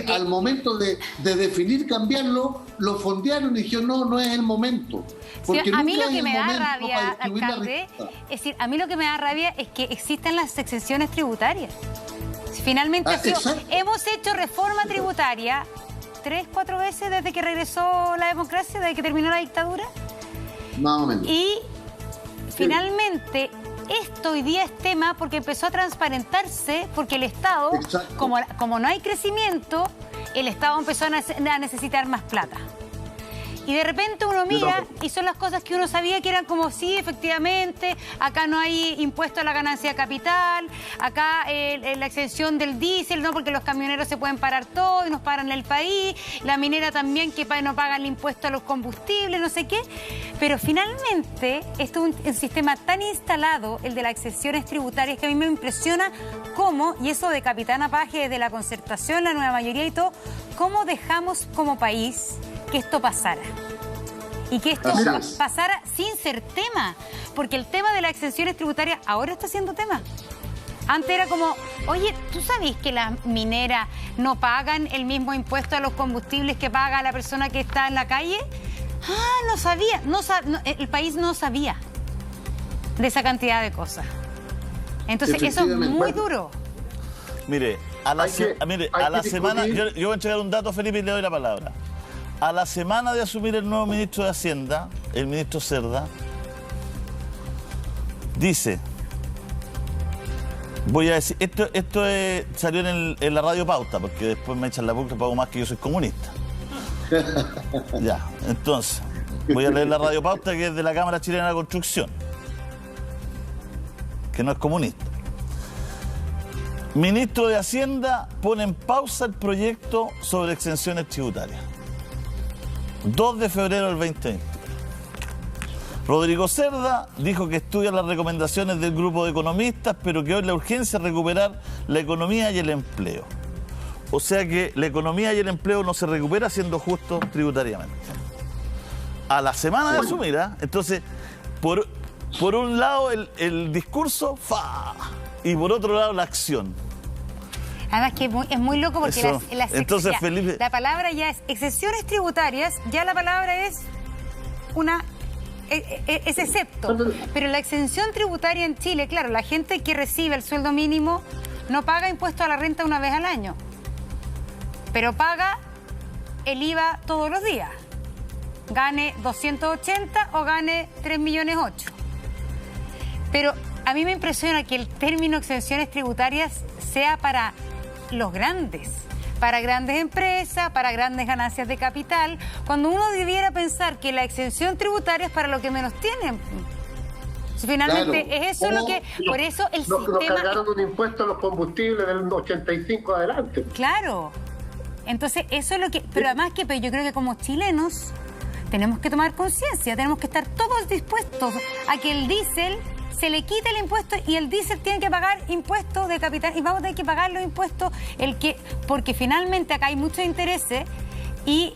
al momento de definir cambiarlo, lo fondearon y dijeron, no es el momento. Porque a mí lo que me da rabia, alcalde, es decir, a mí lo que me da rabia es que existan las exenciones tributarias. Finalmente hemos hecho reforma tributaria 3-4 veces desde que regresó la democracia, desde que terminó la dictadura. Más o menos. Y finalmente esto hoy día es tema porque empezó a transparentarse, porque el Estado, como no hay crecimiento, el Estado empezó a necesitar más plata. Y de repente uno mira y son las cosas que uno sabía que eran como, sí, efectivamente, acá no hay impuesto a la ganancia de capital, acá la exención del diésel, ¿no? Porque los camioneros se pueden parar todo y nos paran el país, la minera también que no paga el impuesto a los combustibles, no sé qué. Pero finalmente, esto es un sistema tan instalado, el de las exenciones tributarias, que a mí me impresiona cómo, y eso de Capitana Paje, desde la concertación, la nueva mayoría y todo, cómo dejamos como país que esto pasara. Y que esto pasara sin ser tema. Porque el tema de las exenciones tributarias ahora está siendo tema. Antes era como, oye, ¿tú sabías que las mineras no pagan el mismo impuesto a los combustibles que paga la persona que está en la calle? Ah, no sabía. El país no sabía de esa cantidad de cosas. Entonces eso es muy duro. Mire, a la semana, yo voy a entregar un dato, Felipe, y le doy la palabra. A la semana de asumir el nuevo ministro de Hacienda, el ministro Cerda, dice, voy a decir, esto salió en la radio Pauta, porque después me echan la boca, pago más que yo soy comunista. Ya, entonces, voy a leer la radio Pauta, que es de la Cámara Chilena de la Construcción, que no es comunista. Ministro de Hacienda pone en pausa el proyecto sobre exenciones tributarias. 2 de febrero del 2020. Rodrigo Cerda dijo que estudia las recomendaciones del grupo de economistas, pero que hoy la urgencia es recuperar la economía y el empleo. O sea que la economía y el empleo no se recupera siendo justo tributariamente. A la semana de asumir, entonces, por un lado el discurso, y por otro lado la acción. Además que es muy loco porque entonces, Felipe, la palabra ya es exenciones tributarias, ya la palabra es excepto. Pero la exención tributaria en Chile, claro, la gente que recibe el sueldo mínimo no paga impuesto a la renta una vez al año, pero paga el IVA todos los días. gane 280 o gane 3,8 millones. Pero a mí me impresiona que el término exenciones tributarias sea para los grandes, para grandes empresas, para grandes ganancias de capital, cuando uno debiera pensar que la exención tributaria es para los que menos tienen. Finalmente, claro, es eso lo que... Por eso el sistema... Nos cargaron un impuesto a los combustibles del 85 adelante. Claro. Entonces, eso es lo que... Pero además que yo creo que como chilenos tenemos que tomar conciencia, tenemos que estar todos dispuestos a que el diésel se le quite el impuesto y el diésel tiene que pagar impuestos de capital y vamos a tener que pagar los impuestos porque finalmente acá hay muchos intereses y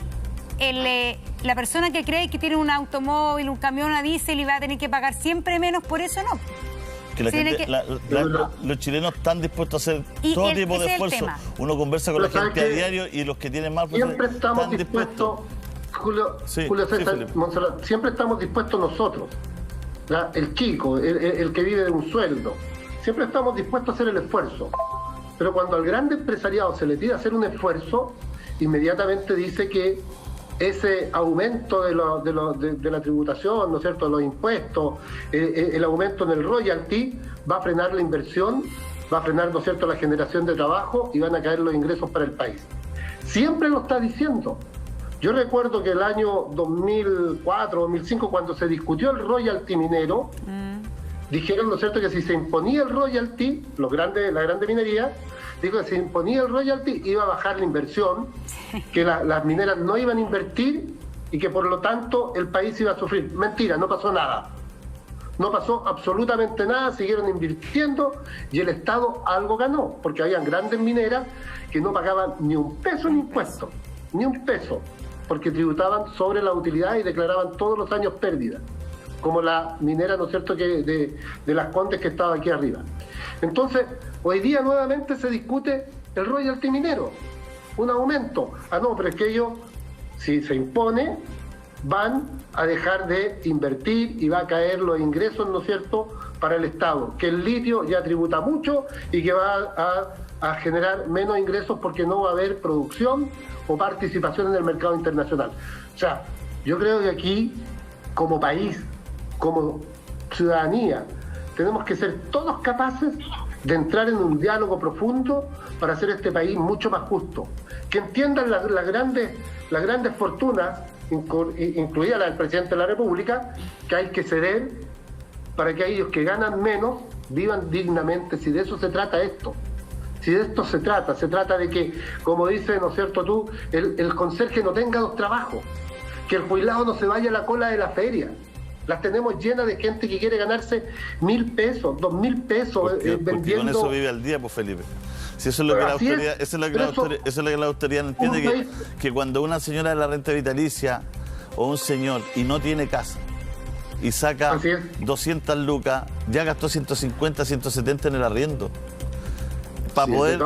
la persona que cree que tiene un automóvil, un camión a diésel y va a tener que pagar siempre menos, por eso no. Que la gente, los chilenos están dispuestos a hacer todo tipo de esfuerzo. Uno conversa con la gente a diario y los que tienen más... Siempre estamos dispuestos, Julio César, Monserrat, siempre estamos dispuestos nosotros. El chico, el que vive de un sueldo, siempre estamos dispuestos a hacer el esfuerzo. Pero cuando al gran empresariado se le pide hacer un esfuerzo, inmediatamente dice que ese aumento de la tributación, ¿no es cierto?, de los impuestos, el aumento en el royalty, va a frenar la inversión, va a frenar, ¿no es cierto?, la generación de trabajo y van a caer los ingresos para el país. Siempre lo está diciendo. Yo recuerdo que el año 2004, 2005, cuando se discutió el royalty minero, dijeron, ¿no es cierto?, que si se imponía el royalty, la grande minería, dijo que si imponía el royalty iba a bajar la inversión, que las mineras no iban a invertir y que por lo tanto el país iba a sufrir. Mentira, no pasó nada. No pasó absolutamente nada, siguieron invirtiendo y el Estado algo ganó, porque habían grandes mineras que no pagaban ni un peso en impuestos, ni un peso, porque tributaban sobre la utilidad y declaraban todos los años pérdidas, como la minera, ¿no es cierto?, que de Las Condes que estaba aquí arriba. Entonces, hoy día nuevamente se discute el royalty minero, un aumento. No, pero es que ellos, si se impone, van a dejar de invertir y va a caer los ingresos, ¿no es cierto?, para el Estado, que el litio ya tributa mucho y que va a generar menos ingresos porque no va a haber producción o participación en el mercado internacional. O sea, yo creo que aquí, como país, como ciudadanía, tenemos que ser todos capaces de entrar en un diálogo profundo para hacer este país mucho más justo. Que entiendan las grandes fortunas, incluida la del presidente de la República, que hay que ceder para que aquellos que ganan menos vivan dignamente. Si de eso se trata esto. Si de esto se trata de que, como dice, ¿no es cierto tú, el conserje no tenga dos trabajos, que el jubilado no se vaya a la cola de la feria. Las tenemos llenas de gente que quiere ganarse 1.000 pesos, 2.000 pesos vendiendo... Porque con eso vive al día, pues, Felipe. Si eso es lo que la autoridad, eso es lo que la autoridad no entiende, que cuando una señora de la renta vitalicia o un señor y no tiene casa y saca 200 lucas, ya gastó 150, 170 en el arriendo. Para poder,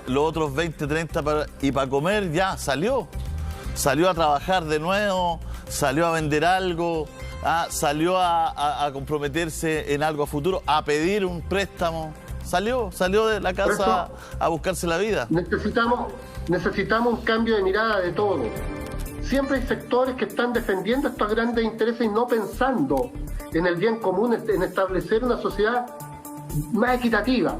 los otros 20, 30 para comer, ya salió a trabajar de nuevo, salió a vender algo, salió a comprometerse en algo a futuro, a pedir un préstamo, salió de la casa a buscarse la vida. Necesitamos un cambio de mirada de todo. Siempre hay sectores que están defendiendo estos grandes intereses y no pensando en el bien común, en establecer una sociedad más equitativa.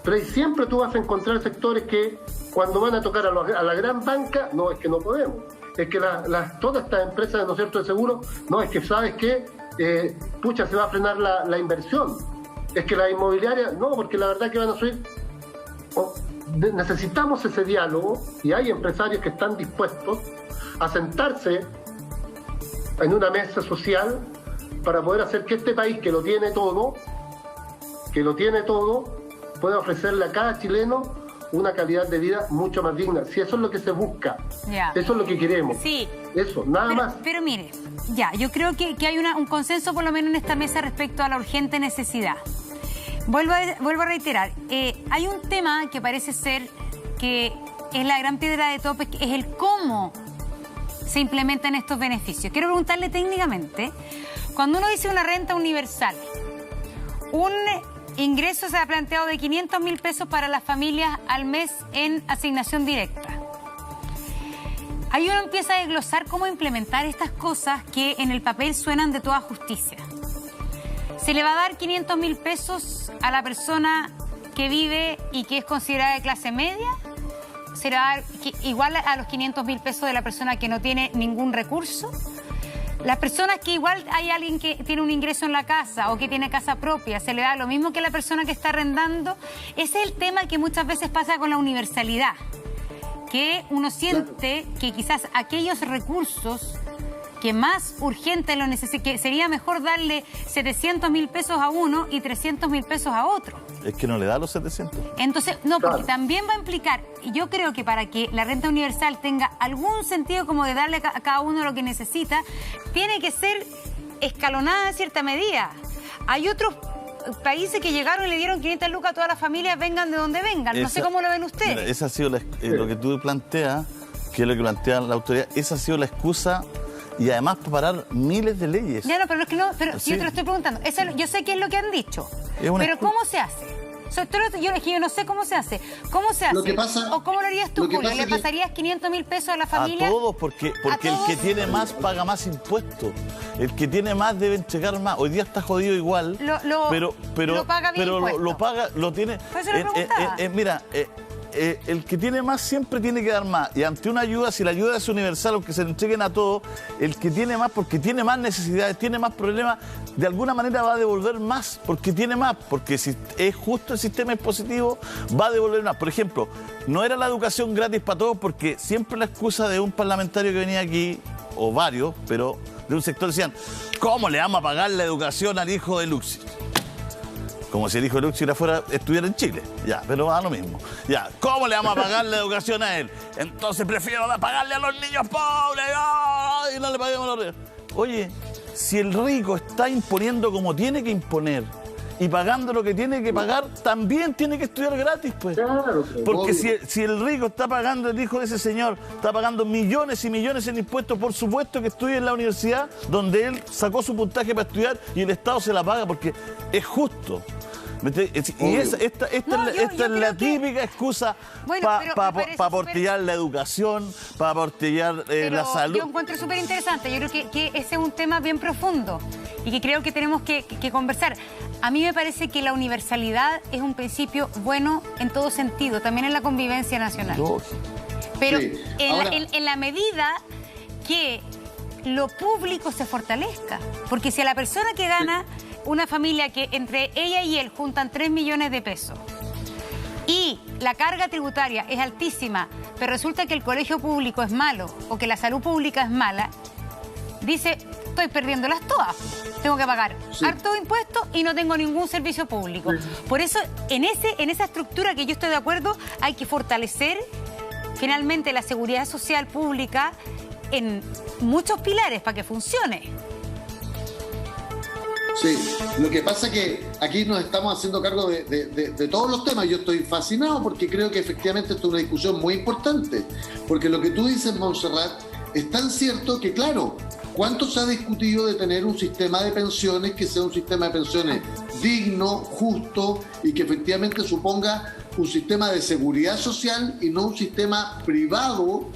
Pero siempre tú vas a encontrar sectores que cuando van a tocar a la gran banca, no, es que no podemos. Es que todas estas empresas, ¿no es cierto?, de seguro, no, es que ¿sabes qué? Se va a frenar la inversión. Es que la inmobiliaria, no, porque la verdad que van a subir. Necesitamos ese diálogo y hay empresarios que están dispuestos a sentarse en una mesa social para poder hacer que este país, que lo tiene todo, pueda ofrecerle a cada chileno una calidad de vida mucho más digna. Si eso es lo que se busca, eso es lo que queremos. Sí. Eso, nada más. Pero mire, yo creo que hay un consenso por lo menos en esta mesa respecto a la urgente necesidad. Vuelvo a reiterar, hay un tema que parece ser que es la gran piedra de tope, que es el cómo se implementan estos beneficios. Quiero preguntarle técnicamente, cuando uno dice una renta universal, un ingreso se ha planteado de 500.000 pesos para las familias al mes en asignación directa. Ahí uno empieza a desglosar cómo implementar estas cosas que en el papel suenan de toda justicia. Se le va a dar 500.000 pesos a la persona que vive y que es considerada de clase media. Se le va a dar igual a los 500.000 pesos de la persona que no tiene ningún recurso. Las personas que igual hay alguien que tiene un ingreso en la casa o que tiene casa propia, se le da lo mismo que a la persona que está arrendando. Ese es el tema que muchas veces pasa con la universalidad, que uno siente que quizás aquellos recursos que más urgente lo necesita, que sería mejor darle 700.000 pesos a uno y 300.000 pesos a otro. Es que no le da los 700. Entonces, no, porque también va a implicar, y yo creo que para que la renta universal tenga algún sentido como de darle a cada uno lo que necesita, tiene que ser escalonada en cierta medida. Hay otros países que llegaron y le dieron 500 lucas a todas las familias, vengan de donde vengan. No sé cómo lo ven ustedes. Mira, esa ha sido lo que tú planteas, que es lo que plantea la autoridad, esa ha sido la excusa. Y además para parar miles de leyes. Ya no, pero es que no, pero sí. Yo te lo estoy preguntando. Yo sé qué es lo que han dicho. Pero ¿cómo se hace? Yo no sé cómo se hace. ¿Cómo se hace? Lo que pasa, ¿O cómo lo harías tú, Julio? ¿Le pasarías 500.000 pesos a la familia? A todos, porque el que tiene más paga más impuestos. El que tiene más debe entregar más. Hoy día está jodido igual. Pero paga bien lo paga, lo tiene. Pues se lo preguntaba. Mira, el que tiene más siempre tiene que dar más. Y ante una ayuda, si la ayuda es universal o que se le entreguen a todos, el que tiene más, porque tiene más necesidades, tiene más problemas, de alguna manera va a devolver más, porque tiene más. Porque si es justo el sistema impositivo, va a devolver más. Por ejemplo, no era la educación gratis para todos, porque siempre la excusa de un parlamentario que venía aquí, o varios, pero de un sector, decían, ¿cómo le vamos a pagar la educación al hijo de Luxi? Como si el hijo de Luxi fuera a estudiar en Chile. Ya, pero va lo mismo. Ya, ¿cómo le vamos a pagar la educación a él? Entonces prefiero pagarle a los niños pobres. ¡Oh! Y no le paguemos a los ricos. Oye, si el rico está imponiendo como tiene que imponer y pagando lo que tiene que pagar, también tiene que estudiar gratis, pues. Claro, porque si el rico está pagando, el hijo de ese señor, está pagando millones y millones en impuestos, por supuesto que estudie en la universidad donde él sacó su puntaje para estudiar y el Estado se la paga porque es justo. Y esta es la típica excusa para aportillar la educación, para aportillar la salud. Yo encuentro súper interesante. Yo creo que ese es un tema bien profundo y que creo que tenemos que conversar. A mí me parece que la universalidad es un principio bueno en todo sentido, también en la convivencia nacional. Pero sí. En la medida que lo público se fortalezca. Porque si a la persona que gana... Una familia que entre ella y él juntan 3 millones de pesos y la carga tributaria es altísima, pero resulta que el colegio público es malo o que la salud pública es mala, dice, estoy perdiéndolas todas. Tengo que pagar hartos impuestos y no tengo ningún servicio público. Por eso, en esa estructura que yo estoy de acuerdo, hay que fortalecer finalmente la seguridad social pública en muchos pilares para que funcione. Sí, lo que pasa es que aquí nos estamos haciendo cargo de todos los temas. Yo estoy fascinado porque creo que efectivamente esto es una discusión muy importante. Porque lo que tú dices, Montserrat, es tan cierto que, claro, ¿cuánto se ha discutido de tener un sistema de pensiones que sea un sistema de pensiones digno, justo y que efectivamente suponga un sistema de seguridad social y no un sistema privado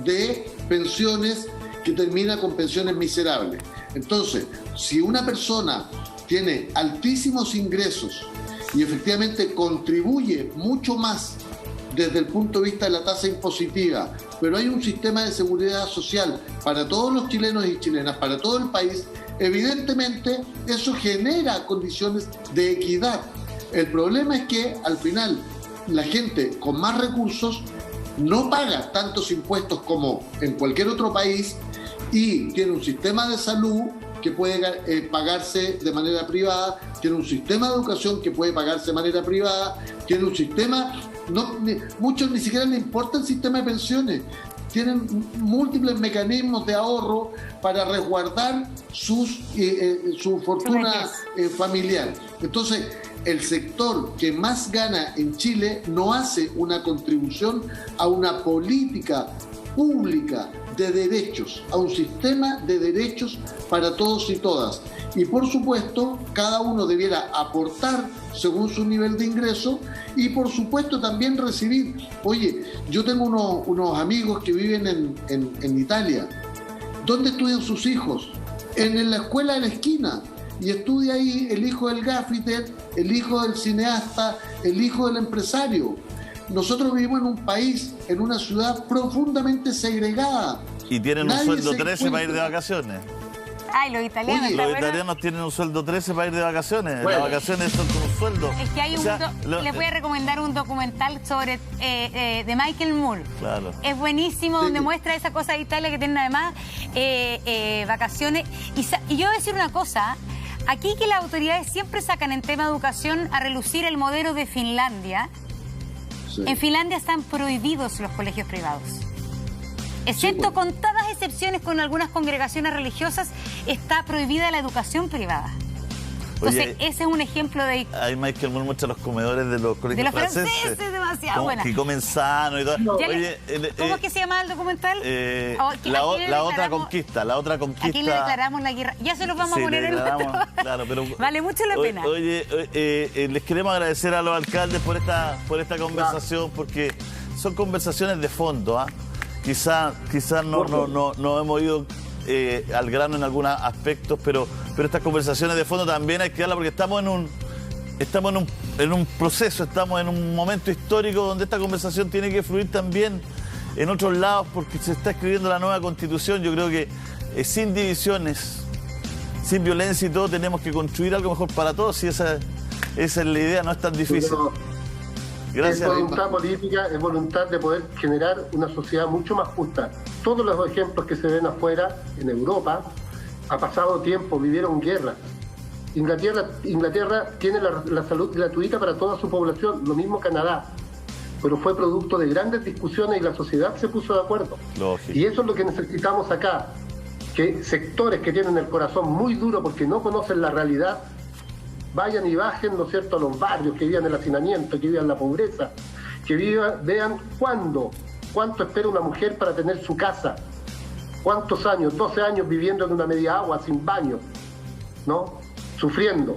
de pensiones que termina con pensiones miserables? Entonces, si una persona tiene altísimos ingresos y efectivamente contribuye mucho más desde el punto de vista de la tasa impositiva, pero hay un sistema de seguridad social para todos los chilenos y chilenas, para todo el país, evidentemente eso genera condiciones de equidad. El problema es que al final la gente con más recursos no paga tantos impuestos como en cualquier otro país y tiene un sistema de salud que puede pagarse de manera privada, tiene un sistema de educación que puede pagarse de manera privada, tiene un sistema, muchos ni siquiera les importa el sistema de pensiones, tienen múltiples mecanismos de ahorro para resguardar su fortuna familiar. Entonces, el sector que más gana en Chile no hace una contribución a una política pública de derechos, a un sistema de derechos para todos y todas. Y por supuesto, cada uno debiera aportar según su nivel de ingreso y por supuesto también recibir. Oye, yo tengo unos amigos que viven en Italia. ¿Dónde estudian sus hijos? En la escuela de la esquina. Y estudia ahí el hijo del gaffiter, el hijo del cineasta, el hijo del empresario. Nosotros vivimos en un país, en una ciudad profundamente segregada. Y tienen un sueldo 13 para ir de vacaciones. Ay, los italianos. Oye, los italianos tienen un sueldo 13 para ir de vacaciones. Bueno. Las vacaciones son con un sueldo. Es que hay les voy a recomendar un documental sobre de Michael Moore. Claro. Es buenísimo, donde muestra esa cosa de Italia que tienen además vacaciones. Y yo voy a decir una cosa. Aquí que las autoridades siempre sacan en tema de educación a relucir el modelo de Finlandia. Sí. En Finlandia están prohibidos los colegios privados. Excepto sí, bueno, contadas excepciones con algunas congregaciones religiosas, está prohibida la educación privada. Entonces, oye, ese es un ejemplo de... Ahí Michael Moore muestra los comedores de los colegios franceses. Demasiado buena. Que comen sano y todo. No. Oye, ¿cómo es que se llama el documental? La otra conquista. Aquí le declaramos la guerra. Ya se los vamos a poner en nuestro... Claro, pero vale mucho la pena. Oye, les queremos agradecer a los alcaldes por esta conversación, porque son conversaciones de fondo, ¿ah? Quizás no hemos ido al grano en algunos aspectos, pero estas conversaciones de fondo también hay que darlas, porque estamos en un proceso, estamos en un momento histórico donde esta conversación tiene que fluir también en otros lados, porque se está escribiendo la nueva Constitución. Yo creo que sin divisiones, sin violencia y todo, tenemos que construir algo mejor para todos, y esa es la idea, no es tan difícil. Gracias. Es voluntad política, es voluntad de poder generar una sociedad mucho más justa. Todos los ejemplos que se ven afuera, en Europa, ha pasado tiempo, vivieron guerras. Inglaterra tiene la salud gratuita para toda su población, lo mismo Canadá. Pero fue producto de grandes discusiones y la sociedad se puso de acuerdo. Lógico. Y eso es lo que necesitamos acá. Que sectores que tienen el corazón muy duro porque no conocen la realidad, vayan y bajen, ¿no es cierto?, a los barrios, que vivan el hacinamiento, que vivan la pobreza, que vean cuánto espera una mujer para tener su casa, cuántos años, 12 años viviendo en una media agua, sin baño, ¿no?, sufriendo,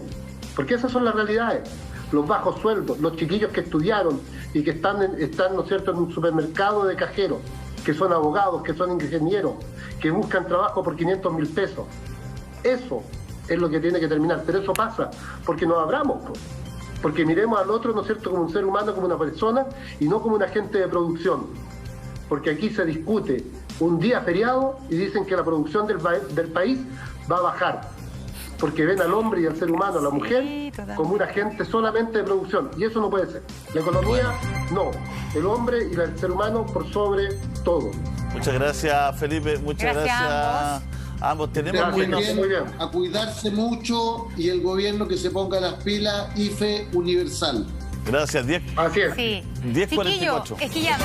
porque esas son las realidades, los bajos sueldos, los chiquillos que estudiaron y que están ¿no es cierto?, en un supermercado de cajeros, que son abogados, que son ingenieros, que buscan trabajo por 500.000 pesos. Eso es lo que tiene que terminar, pero eso pasa porque nos abramos, porque miremos al otro, ¿no es cierto?, como un ser humano, como una persona y no como un agente de producción, porque aquí se discute un día feriado y dicen que la producción del país va a bajar, porque ven al hombre y al ser humano, a la mujer, como un agente solamente de producción, y eso no puede ser. La economía, no, el hombre y el ser humano por sobre todo. Muchas gracias, Felipe, muchas gracias. Ambos tenemos muy bien, a cuidarse mucho, y el gobierno que se ponga las pilas. IFE universal. Gracias, 10. Así es. Sí. 10:44. Es que ya